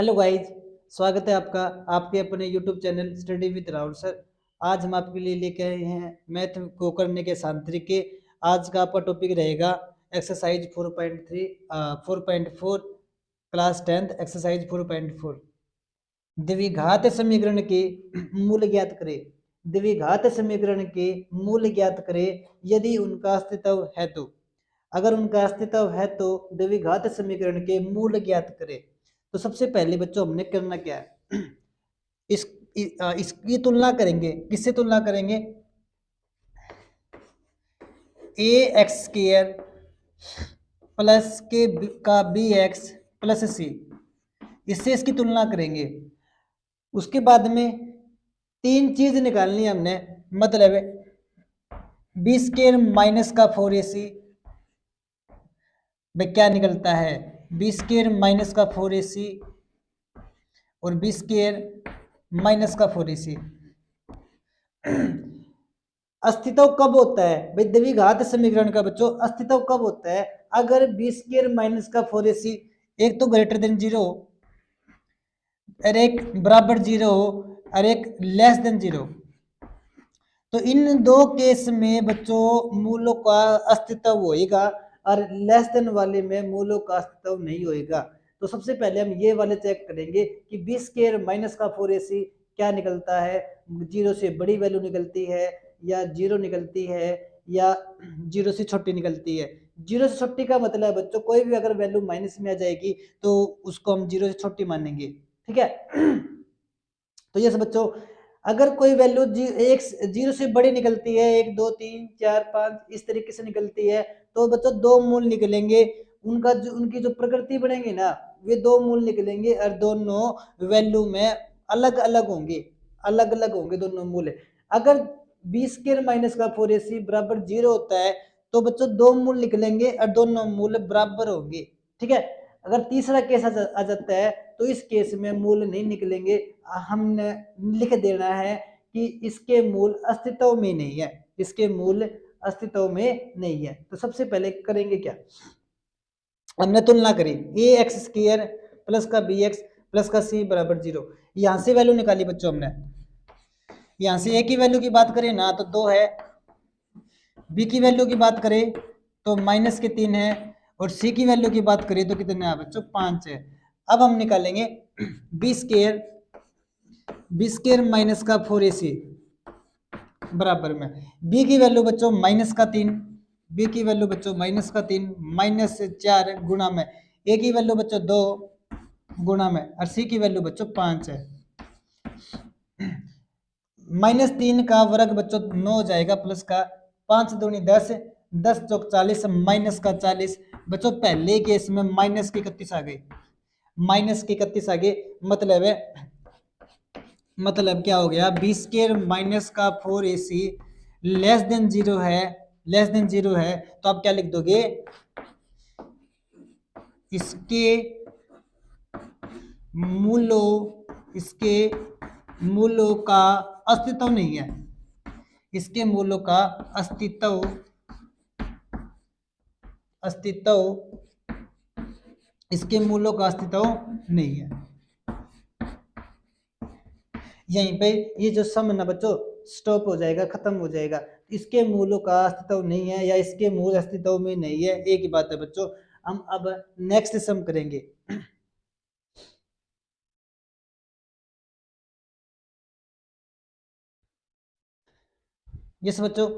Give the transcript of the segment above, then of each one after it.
Hello guys, स्वागत है आपका आपके अपने YouTube channel study with Rahul sir. आज हम आपके लिए लेके आए हैं मैथ को करने के आसान तरीके। आज का आपका टॉपिक रहेगा एक्सरसाइज 4.3 4.4 क्लास 10th एक्सरसाइज 4.4 द्विघात समीकरण के मूल ज्ञात करें। द्विघात समीकरण के मूल ज्ञात करें यदि उनका अस्तित्व है तो। अगर उनका अस्तित्व है तो द्विघात समीकरण के मूल ज्ञात करें। तो सबसे पहले बच्चों हमने करना क्या है, इसकी तुलना करेंगे। किससे तुलना करेंगे? ए एक्स स्क्वायर प्लस के का बी एक्स प्लस सी, इससे इसकी तुलना करेंगे। उसके बाद में तीन चीज निकालनी है हमने, मतलब बी स्क्वायर माइनस का 4ac में क्या निकलता है, बी स्क्वायर माइनस का 4ac और बी स्क्वायर माइनस का 4ac। अस्तित्व कब होता है भाई द्विघात समीकरण का? बच्चों अस्तित्व कब होता है? अगर बी स्क्वायर माइनस का 4ac एक तो ग्रेटर देन 0 और एक बराबर 0 और एक लेस देन 0। तो इन दो केस में बच्चों मूलों का अस्तित्व होएगा और लेस देन वाले में मूलों का अस्तित्व नहीं होएगा। तो सबसे पहले हम ये वाले चेक करेंगे कि बी स्क्वायर माइनस का 4ac क्या निकलता है, 0 से बड़ी वैल्यू निकलती है या 0 निकलती है या 0 से छोटी निकलती है। 0 से छोटी का मतलब है बच्चों कोई भी अगर वैल्यू माइनस में आ जाएगी तो उसको हम 0 से छोटी मानेंगे, ठीक है। तो ये बच्चों अगर कोई वैल्यू एक 0 से बड़ी निकलती है, 1 2 3 4 5 इस तरीके से निकलती है, तो बच्चों दो मूल निकलेंगे। उनकी जो प्रकृति बनेंगे ना, वे दो मूल निकलेंगे और दोनों वैल्यू में अलग अलग होंगे दोनों मूल। अगर बी स्क्वायर माइनस का 4ac बराबर 0 होता है तो बच्चों दो मूल निकलेंगे और दोनों मूल बराबर होंगे, ठीक है। अगर तीसरा केस आ जाता है तो इस केस में मूल नहीं निकलेंगे, हमने लिख देना है कि इसके मूल अस्तित्व में नहीं है, इसके मूल अस्तित्व में नहीं है। तो सबसे पहले करेंगे क्या, हमने तुलना करी ए एक्स स्क्वायर प्लस का बी एक्स प्लस का सी बराबर 0। यहां से वैल्यू निकाली बच्चों हमने। यहां से ए की वैल्यू की बात करें ना तो 2 है, बी की वैल्यू की बात करें तो माइनस के 3 है और सी की वैल्यू की बात करें तो कितने है बच्चों, 5 है। अब हम निकालेंगे बी स्क्वायर माइनस का 4ac बराबर में बी की वैल्यू बच्चों माइनस का 3, बी की वैल्यू बच्चों माइनस का 3 माइनस 4 गुणा में ए की वैल्यू बच्चों 2 गुणा में और सी की वैल्यू बच्चों 5 है। माइनस 3 का वर्ग बच्चों 9 हो जाएगा प्लस का 5 दूनी 10 10 चौक 40 माइनस का 40। बच्चों पहले केस में माइनस की 31 आ गई, माइनस की 31 आ गई, मतलब क्या हो गया, बी स्क्वायर माइनस का 4ac लेस देन 0 है, लेस देन 0 है। तो आप क्या लिख दोगे, इसके मूलों का अस्तित्व नहीं है, इसके मूलों का अस्तित्व इसके मूलों का अस्तित्व नहीं है। यहीं पे ये जो सम ना बच्चों स्टॉप हो जाएगा, खत्म हो जाएगा। इसके मूलों का अस्तित्व नहीं है या इसके मूल अस्तित्व में नहीं है, एक ही बात है बच्चों। हम अब नेक्स्ट सम करेंगे। यस बच्चों,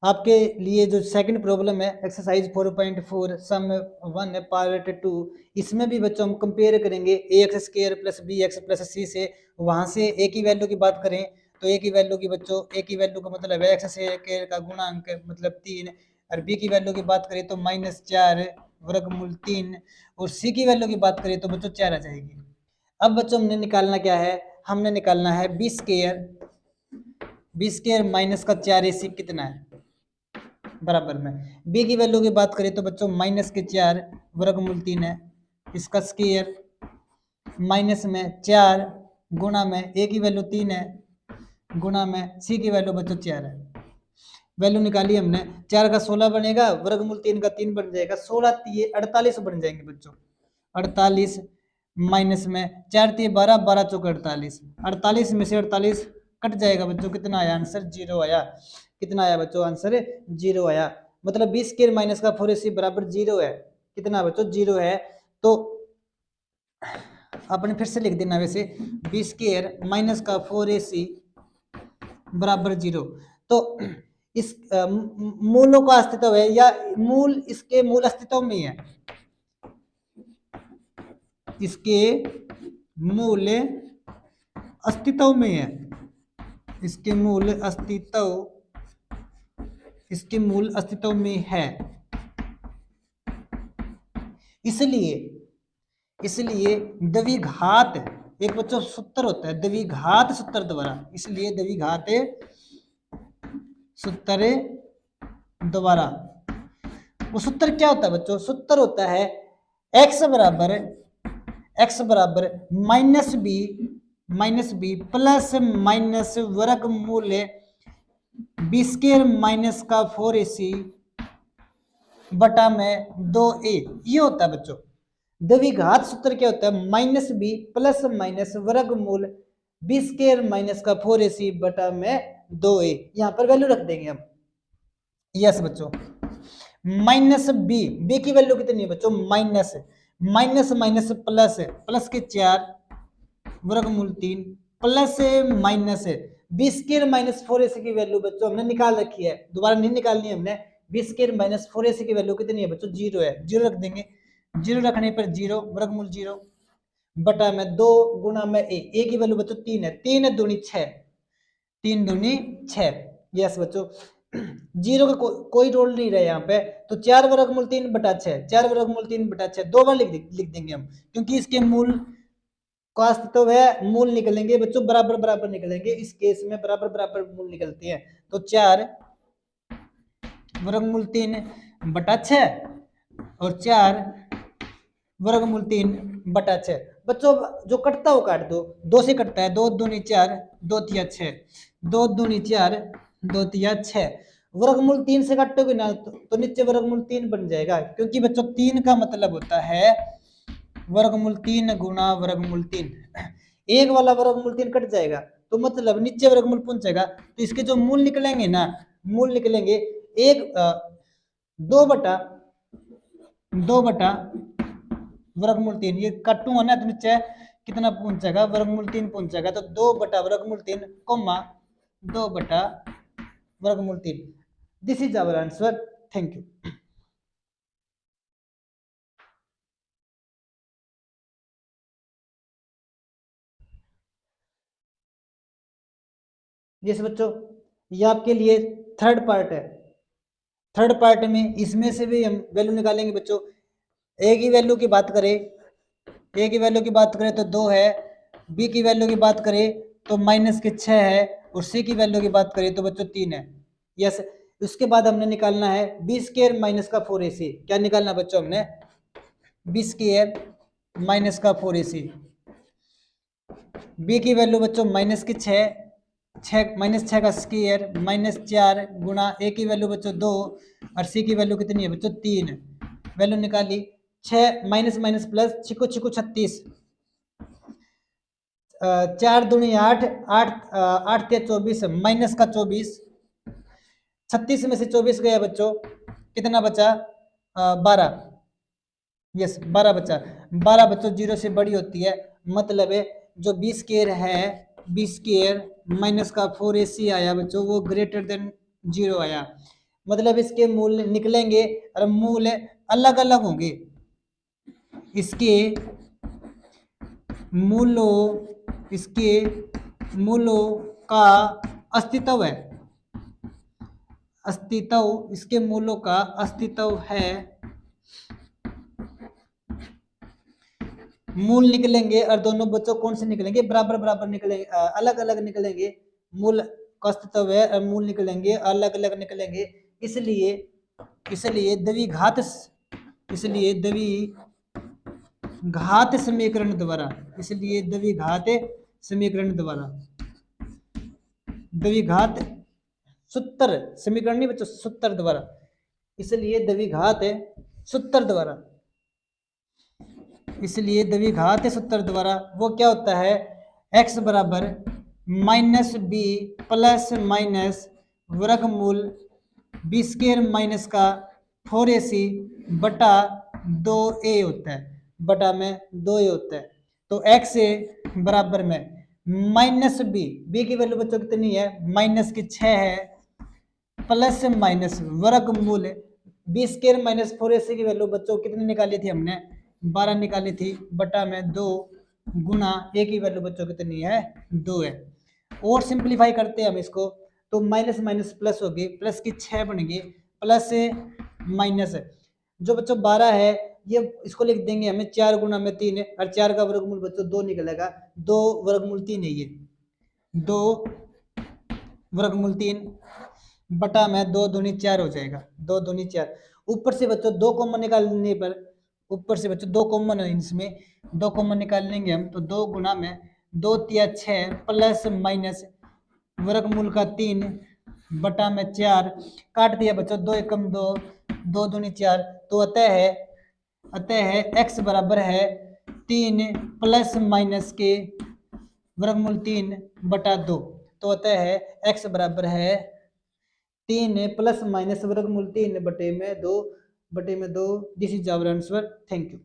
आपके लिए जो सेकंड प्रॉब्लम है एक्सरसाइज 4.4 सम 1 है पार्ट 2, इसमें भी बच्चों हम कंपेयर करेंगे A X square plus B X plus C से। वहां से ए की वैल्यू की बात करें तो ए की वैल्यू की बच्चों, ए की वैल्यू का मतलब है एक्स स्क्वायर का गुणांक मतलब 3 और बी की वैल्यू की बात करें तो -4 वर्गमूल 3 और सी की वैल्यू की बात करें तो बच्चों 4 आ जाएगी। अब बच्चों हमने निकालना क्या है, हमने निकालना है बी स्क्वायर माइनस का 4ac कितना है बराबर में। बी की वैल्यू की बात करें तो बच्चों माइनस के 4 वर्गमूल 3 है, इसका स्क्वायर माइनस में 4 गुणा में ए की वैल्यू 3 है गुणा में सी की वैल्यू बच्चों 4 है। वैल्यू निकाली हमने, 4 का 16 बनेगा, वर्गमूल 3 का 3 बन जाएगा, 16 ये 48 बन जाएंगे बच्चों, 48 माइनस में 4×3 = 12, 12×4 = 48, 48 में से 48 कट जाएगा बच्चों, कितना आया आंसर? 0 आया। कितना आया बच्चों? आंसर 0 आया। मतलब b² - 4ac = 0 है। कितना बच्चों? 0 है। तो अपने फिर से लिख देना वैसे, b² - 4ac = 0। तो इस मूलों का अस्तित्व है, या मूल इसके मूल अस्तित्व में है, इसके मूल अस्तित्व में है, इसके मूल अस्तित्व में है। इसलिए द्विघात एक बच्चों सूत्र होता है, द्विघात सूत्र द्वारा, इसलिए द्विघात सूत्र द्वारा, वो सूत्र क्या होता है बच्चों? सूत्र होता है x बराबर -b प्लस माइनस वर्गमूल b² - 4ac बटा में 2a, ये होता है बच्चों द्विघात सूत्र। क्या होता है? -b प्लस माइनस वर्गमूल b² - 4ac बटा में 2a। यहां पर वैल्यू रख देंगे हम। यस बच्चों, -b की वैल्यू कितनी है बच्चों? माइनस प्लस के 4 वर्गमूल 3 प्लस माइनस b² - 4ac की वैल्यू बच्चों हमने निकाल रखी है, दोबारा नहीं निकालनी है हमने। b² - 4ac की वैल्यू कितनी है बच्चों? 0 है। 0 रख देंगे। 0 रखने पर 0 वर्गमूल 0 बटा में 2 गुना में a की वैल्यू बच्चों 3 है। 3 दूनी 6, 3 दूनी 6। यस बच्चों, 0 का कोई रोल नहीं रहा यहाँ पे, तो 4 वर्गमूल 3 बटा 6, 4 वर्गमूल 3 बटा 6 दो बार लिख देंगे हम, क्योंकि इसके मूल का अस्तित्व है। मूल निकलेंगे बच्चों बराबर बराबर निकलेंगे, इस केस में बराबर बराबर मूल निकलते हैं। तो 4 वर्गमूल 3 बटा 6 और 4 वर्गमूल 3 बटा 6। बच्चों जो कटता हो काट दो, 2 से कटता है, 2 दूनी 4, 2 तिया 6, 2 दूनी 4, 2 तिया 6। वर्गमूल 3 से काटोगे ना तो नीचे वर्गमूल 3 बन जाएगा, क्योंकि बच्चों 3 का मतलब होता है वर्गमूल 3 गुना वर्गमूल 3। एक वाला वर्गमूल 3 कट जाएगा तो मतलब नीचे वर्गमूल पहुंचेगा, तो इसके जो मूल निकलेंगे ना, मूल निकलेंगे 2 बटा वर्गमूल 3। ये काटूंगा ना तो नीचे कितना पहुंचेगा? वर्गमूल 3 पहुंचेगा। तो 2 बटा वर्गमूल 3 कोमा 2 बटा वर्गमूल 3। This is our answer. Thank you. Yes बच्चों, ये आपके लिए थर्ड पार्ट है। थर्ड पार्ट में इसमें से भी हम वैल्यू निकालेंगे बच्चों। ए की वैल्यू की बात करें, ए की वैल्यू की बात करें तो 2 है, बी की वैल्यू की बात करें तो -6 है, और सी की वैल्यू की बात करें तो बच्चों 3 है। यस, उसके बाद हमने निकालना है b² - 4ac। क्या निकालना बच्चों? हमने b² - 4ac। b की वैल्यू बच्चों -6 -6 का स्क्वायर -4 गुना ए की वैल्यू बच्चों 2 और सी की वैल्यू कितनी है बच्चों? 3। वैल्यू निकाली, 6 माइनस माइनस प्लस, छिको छिको 36, 4 दूनी 8, 8 के 24, माइनस का 24, 36 में से 24 गया बच्चों, कितना बचा? 12। यस, 12 बचा। 12 बच्चों 0 से बड़ी होती है, मतलब है जो b² है, b² - 4ac आया बच्चों, वो ग्रेटर देन 0 आया। मतलब इसके मूल निकलेंगे और मूल अलग अलग होंगे। इसके मूलों का अस्तित्व है, इसके मूलों का अस्तित्व है। मूल निकलेंगे और दोनों बच्चों कौन से निकलेंगे? बराबर बराबर निकलेंगे, अलग अलग निकलेंगे। मूल का अस्तित्व है और मूल निकलेंगे अलग अलग निकलेंगे। इसलिए द्विघात समीकरण द्वारा, द्विघात सूत्र समीकरण नहीं बच्चों, सूत्र द्वारा, इसलिए द्विघात सूत्र द्वारा इसलिए द्विघात सूत्र द्वारा वो क्या होता है, x बराबर माइनस बी प्लस माइनस वर्गमूल बी स्क्वायर माइनस का 4ac बटा 2a होता है, बटा में 2a होता है। तो x ए बराबर में माइनस बी की वैल्यू बच्चों कितनी है, माइनस की 6 है, प्लस माइनस वर्गमूल बी स्क्वायर माइनस 4ac की वैल्यू बच्चों कितनी निकाली थी हमने, 12 निकाली थी, बटा में 2 गुना ए की वैल्यू बच्चों कितनी है, 2 है। और सिंप्लीफाई करते हैं हम इसको, तो माइनस माइनस प्लस होगी, प्लस की 6 बनेगी, प्लस माइनस जो बच्चों 12 है ये इसको लिख देंगे हमें 4 गुना में 3 है, और 4 का वर्गमूल बच्चों 2 निकलेगा, 2 वर्गमूल 3 है, ये 2 वर्गमूल 3 बटा में 2 दूनी 4 हो जाएगा, 2 दूनी 4। ऊपर से बच्चों 2 कॉमन निकालने पर, ऊपर से बच्चों 2 कॉमन है इसमें, 2 कॉमन निकाल लेंगे हम, तो 2 गुना में 2 तिया 6 प्लस माइनस वर्गमूल का 3 बटा में 4, काट दिया बच्चों, 2 एकम 2, 2 दूनी 4, तो अतः है x बराबर है 3 प्लस माइनस के वर्गमूल 3 बटा 2, तो अतः है x बराबर है 3 प्लस माइनस वर्गमूल 3 बटे में 2 बटे में 2। This is our answer. Thank you.